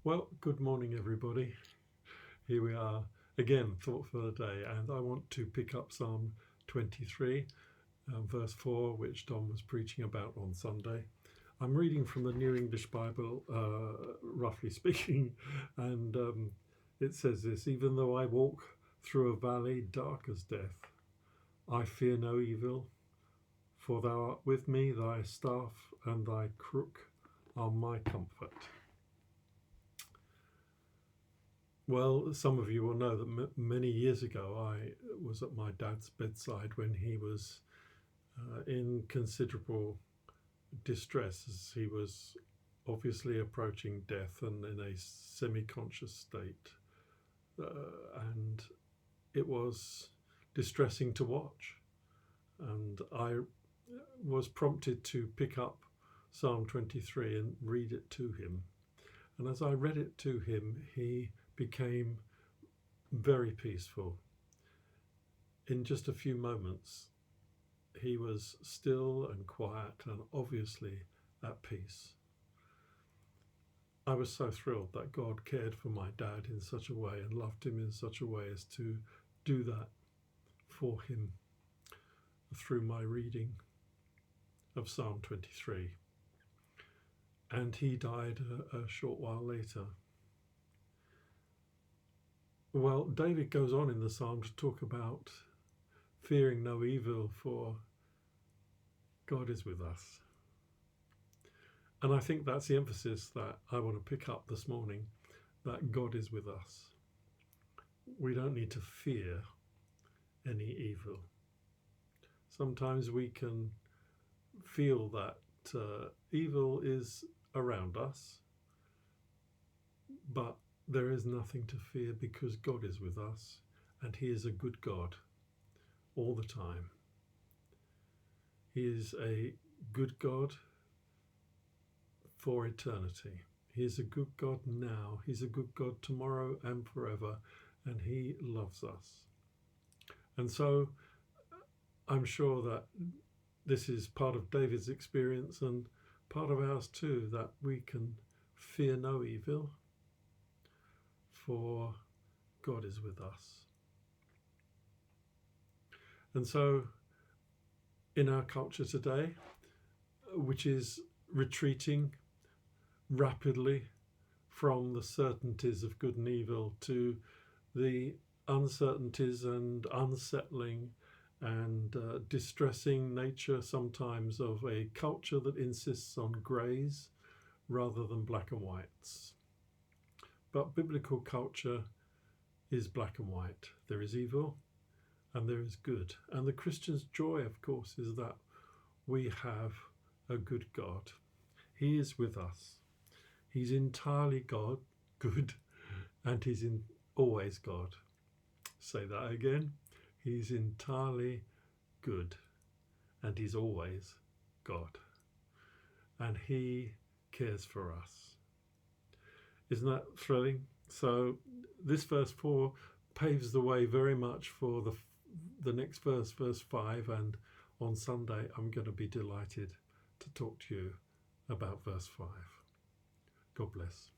Well, good morning, everybody. Here we are again, Thought for the Day, and I want to pick up Psalm 23, verse 4, which Don was preaching about on Sunday. I'm reading from the New English Bible, roughly speaking, and it says this: "Even though I walk through a valley dark as death, I fear no evil, for thou art with me, thy staff and thy crook are my comfort." Well, some of you will know that many years ago I was at my dad's bedside when he was in considerable distress, as he was obviously approaching death and in a semi-conscious state. And it was distressing to watch. And I was prompted to pick up Psalm 23 and read it to him. And as I read it to him, he became very peaceful. In just a few moments, he was still and quiet and obviously at peace. I was so thrilled that God cared for my dad in such a way and loved him in such a way as to do that for him through my reading of Psalm 23. And he died a short while later. Well, David goes on in the psalm to talk about fearing no evil, for God is with us. And I think that's the emphasis that I want to pick up this morning, that God is with us. We don't need to fear any evil. Sometimes we can feel that evil is around us, but there is nothing to fear because God is with us, and He is a good God all the time. He is a good God for eternity. He is a good God now. He's a good God tomorrow and forever, and He loves us. And so I'm sure that this is part of David's experience and part of ours too, that we can fear no evil, for God is with us. And so in our culture today, which is retreating rapidly from the certainties of good and evil to the uncertainties and unsettling and distressing nature sometimes of a culture that insists on greys rather than black and whites. But biblical culture is black and white. There is evil and there is good. And the Christian's joy, of course, is that we have a good God. He is with us. He's entirely God, good, and He's always God. Say that again. He's entirely good, and He's always God. And He cares for us. Isn't that thrilling? So this verse 4 paves the way very much for the next verse, verse 5, and on Sunday I'm going to be delighted to talk to you about verse 5. God bless.